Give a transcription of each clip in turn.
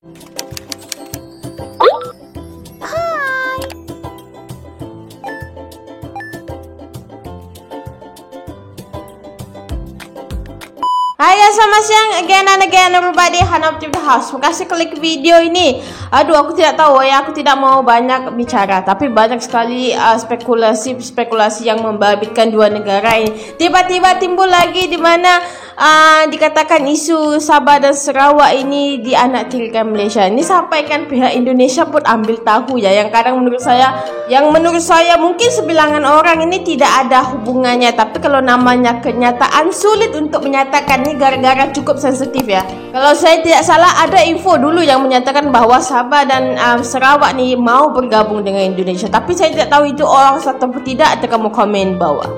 Hai guys, selamat siang again everybody, Hana of the House. Makasih klik video ini. Aduh, aku tidak tahu ya, aku tidak mau banyak bicara, tapi banyak sekali spekulasi yang membabitkan dua negara ini. Tiba-tiba timbul lagi di mana dikatakan isu Sabah dan Sarawak ini dianaktirikan Malaysia. Ini sampaikan pihak Indonesia pun ambil tahu ya, yang kadang menurut saya mungkin sebilangan orang ini tidak ada hubungannya, tapi kalau namanya kenyataan sulit untuk menyatakan ini gara-gara cukup sensitif ya. Kalau saya tidak salah ada info dulu yang menyatakan bahwa Sabah dan Sarawak ni mau bergabung dengan Indonesia, tapi saya tidak tahu itu orang atau tidak, atau kamu komen bawah.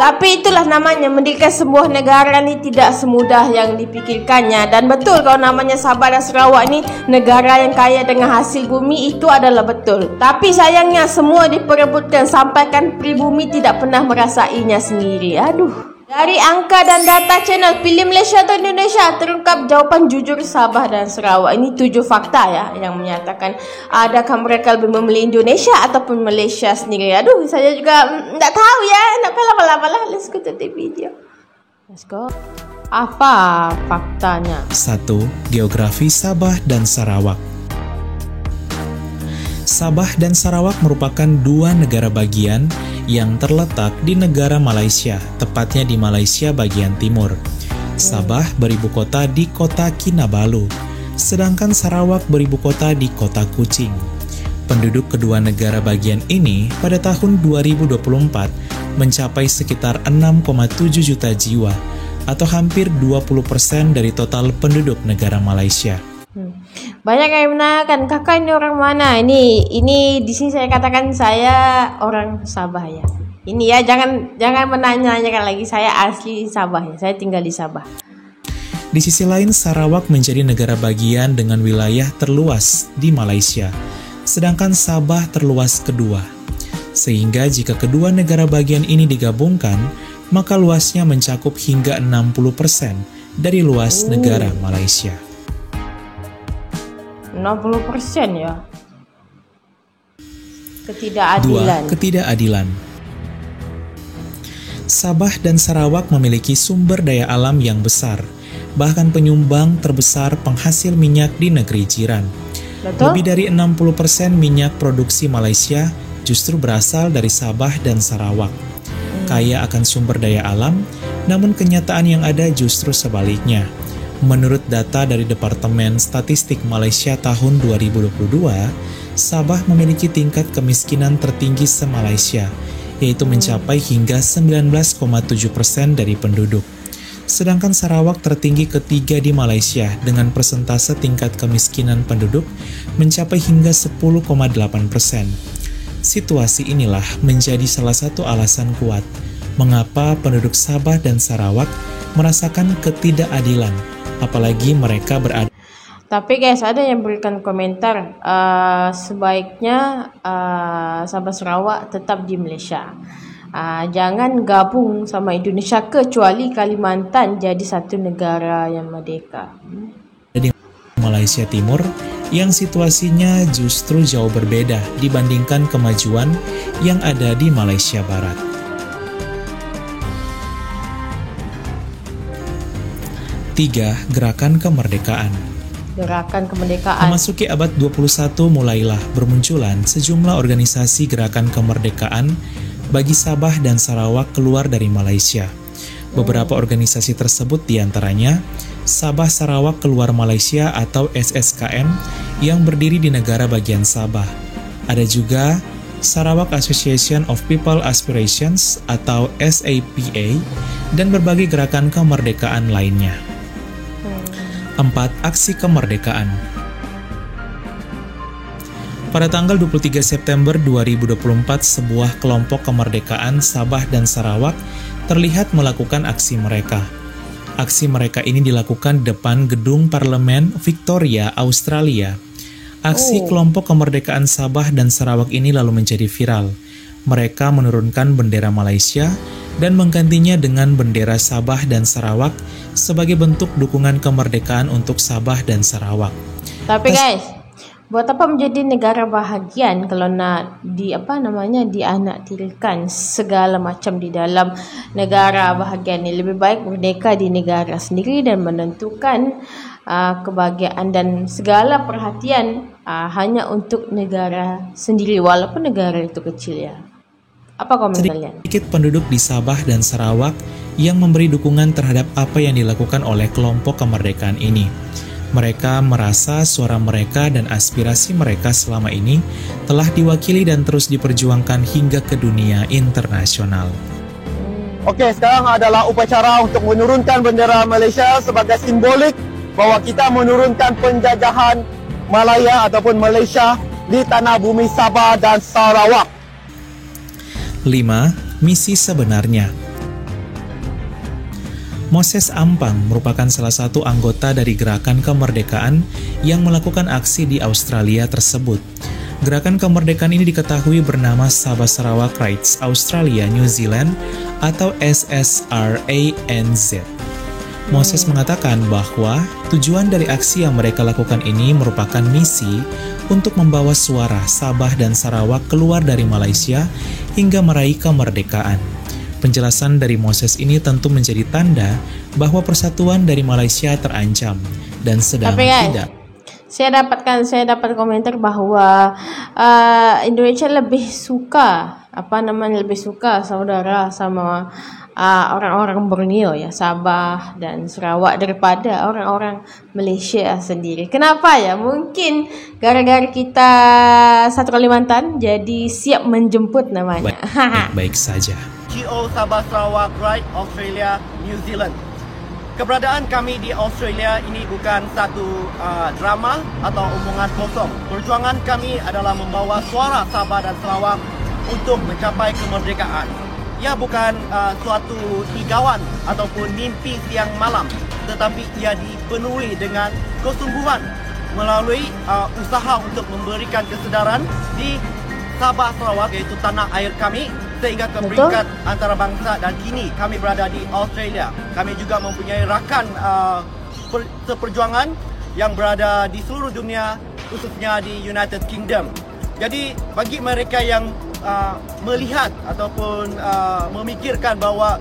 Tapi itulah namanya, mendirikan sebuah negara ni tidak semudah yang dipikirkannya. Dan betul kalau namanya Sabah dan Sarawak ni negara yang kaya dengan hasil bumi, itu adalah betul. Tapi sayangnya semua diperebutkan, sampaikan pribumi tidak pernah merasainya sendiri. Aduh. Dari angka dan data channel Pilih Malaysia atau Indonesia, terungkap jawapan jujur Sabah dan Sarawak. Ini 7 fakta ya yang menyatakan adakah mereka lebih memilih Indonesia ataupun Malaysia sendiri. Aduh, saya juga tak tahu ya. Nak pala. Let's go to the video. Let's go. Apa faktanya? 1. Geografi Sabah dan Sarawak. Sabah dan Sarawak merupakan dua negara bagian yang terletak di negara Malaysia, tepatnya di Malaysia bagian timur. Sabah beribu kota di kota Kinabalu, sedangkan Sarawak beribu kota di kota Kuching. Penduduk kedua negara bagian ini pada tahun 2024 mencapai sekitar 6,7 juta jiwa, atau hampir 20% dari total penduduk negara Malaysia. Banyak yang menanyakan, kakak ini orang mana? Ini di sini saya katakan saya orang Sabah ya. Ini ya, jangan menanyakan lagi, saya asli Sabah ya. Saya tinggal di Sabah. Di sisi lain, Sarawak menjadi negara bagian dengan wilayah terluas di Malaysia, sedangkan Sabah terluas kedua. Sehingga jika kedua negara bagian ini digabungkan, maka luasnya mencakup hingga 60% dari luas negara Malaysia. 60% ya. Ketidakadilan. 2. Ketidakadilan. Sabah dan Sarawak memiliki sumber daya alam yang besar, bahkan penyumbang terbesar penghasil minyak di negeri jiran. Betul? Lebih dari 60% minyak produksi Malaysia justru berasal dari Sabah dan Sarawak. Kaya akan sumber daya alam, namun kenyataan yang ada justru sebaliknya. Menurut data dari Departemen Statistik Malaysia tahun 2022, Sabah memiliki tingkat kemiskinan tertinggi se-Malaysia, yaitu mencapai hingga 19,7% dari penduduk. Sedangkan Sarawak tertinggi ketiga di Malaysia dengan persentase tingkat kemiskinan penduduk mencapai hingga 10,8%. Situasi inilah menjadi salah satu alasan kuat mengapa penduduk Sabah dan Sarawak merasakan ketidakadilan, apalagi mereka berada. Tapi guys, ada yang berikan komentar sebaiknya Sabah Sarawak tetap di Malaysia. Jangan gabung sama Indonesia kecuali Kalimantan jadi satu negara yang merdeka. Di Malaysia Timur yang situasinya justru jauh berbeda dibandingkan kemajuan yang ada di Malaysia Barat. 3. Gerakan Kemerdekaan. Gerakan Kemerdekaan. Memasuki abad 21 mulailah bermunculan sejumlah organisasi gerakan kemerdekaan bagi Sabah dan Sarawak keluar dari Malaysia. Beberapa organisasi tersebut diantaranya Sabah Sarawak Keluar Malaysia atau SSKM yang berdiri di negara bagian Sabah. Ada juga Sarawak Association of People Aspirations atau SAPA dan berbagai gerakan kemerdekaan lainnya. 4. Aksi Kemerdekaan. Pada tanggal 23 September 2024, sebuah kelompok kemerdekaan Sabah dan Sarawak terlihat melakukan aksi mereka. Aksi mereka ini dilakukan di depan gedung Parlemen Victoria, Australia. Aksi kelompok kemerdekaan Sabah dan Sarawak ini lalu menjadi viral. Mereka menurunkan bendera Malaysia dan menggantinya dengan bendera Sabah dan Sarawak sebagai bentuk dukungan kemerdekaan untuk Sabah dan Sarawak. Tapi guys, buat apa menjadi negara bahagian kalau nak dianaktirikan segala macam di dalam negara bahagian ini? Lebih baik merdeka di negara sendiri dan menentukan kebahagiaan dan segala perhatian hanya untuk negara sendiri, walaupun negara itu kecil ya. Apa komentar kalian? Sedikit penduduk di Sabah dan Sarawak yang memberi dukungan terhadap apa yang dilakukan oleh kelompok kemerdekaan ini. Mereka merasa suara mereka dan aspirasi mereka selama ini telah diwakili dan terus diperjuangkan hingga ke dunia internasional. Okey, sekarang adalah upacara untuk menurunkan bendera Malaysia sebagai simbolik bahawa kita menurunkan penjajahan Malaya ataupun Malaysia di tanah bumi Sabah dan Sarawak. 5. Misi sebenarnya. Moses Ampang merupakan salah satu anggota dari gerakan kemerdekaan yang melakukan aksi di Australia tersebut. Gerakan kemerdekaan ini diketahui bernama Sabah Sarawak Rights Australia New Zealand atau SSRANZ. Moses mengatakan bahwa tujuan dari aksi yang mereka lakukan ini merupakan misi untuk membawa suara Sabah dan Sarawak keluar dari Malaysia hingga meraih kemerdekaan. Penjelasan dari Moses ini tentu menjadi tanda bahwa persatuan dari Malaysia terancam dan sedang tidak. Saya dapat komentar bahwa Indonesia lebih suka saudara sama orang-orang Borneo ya, Sabah dan Sarawak daripada orang-orang Malaysia sendiri. Kenapa ya? Mungkin gara-gara kita satu Kalimantan jadi siap menjemput namanya. Baik saja. GO Sabah Sarawak Right Australia New Zealand. Keberadaan kami di Australia ini bukan satu drama atau omongan kosong. Perjuangan kami adalah membawa suara Sabah dan Sarawak untuk mencapai kemerdekaan. Ia bukan suatu igauan ataupun mimpi siang malam, tetapi ia dipenuhi dengan kesungguhan melalui usaha untuk memberikan kesedaran di Sabah Sarawak, iaitu tanah air kami, sehingga ke peringkat antarabangsa, dan kini kami berada di Australia. Kami juga mempunyai rakan seperjuangan yang berada di seluruh dunia, khususnya di United Kingdom. Jadi bagi mereka yang melihat ataupun memikirkan bahawa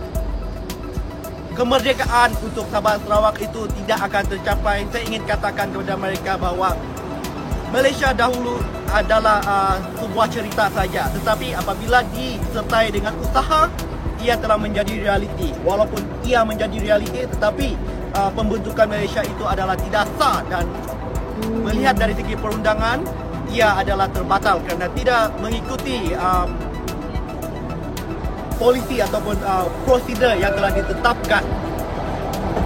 kemerdekaan untuk Sabah Sarawak itu tidak akan tercapai, saya ingin katakan kepada mereka bahawa Malaysia dahulu adalah sebuah cerita saja, tetapi apabila disertai dengan usaha, ia telah menjadi realiti. Walaupun ia menjadi realiti, tetapi pembentukan Malaysia itu adalah tidak sah, dan melihat dari segi perundangan, ia adalah terbatal kerana tidak mengikuti polisi ataupun prosedur yang telah ditetapkan.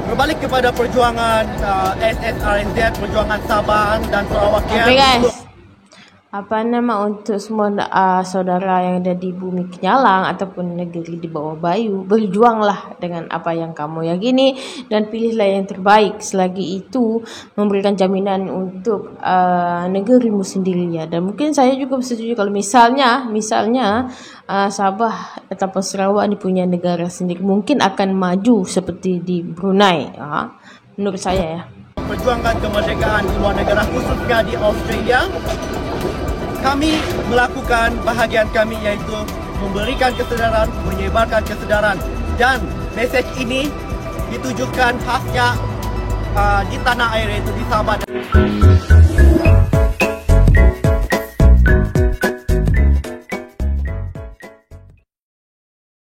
Berbalik kepada perjuangan SSRNZ, perjuangan Sabah dan Sarawak yang untuk semua saudara yang ada di bumi Kenyalang ataupun negeri di bawah Bayu, berjuanglah dengan apa yang kamu yakini dan pilihlah yang terbaik, selagi itu memberikan jaminan untuk negerimu sendiri ya. Dan mungkin saya juga setuju kalau misalnya Sabah ataupun Sarawak ini punya negara sendiri, mungkin akan maju seperti di Brunei menurut saya ya. Perjuangan kemerdekaan di luar negara, khususnya di Australia, kami melakukan bahagian kami, iaitu memberikan kesedaran, menyebarkan kesedaran, dan mesej ini ditujukan khasnya di tanah air, iaitu di Sabah.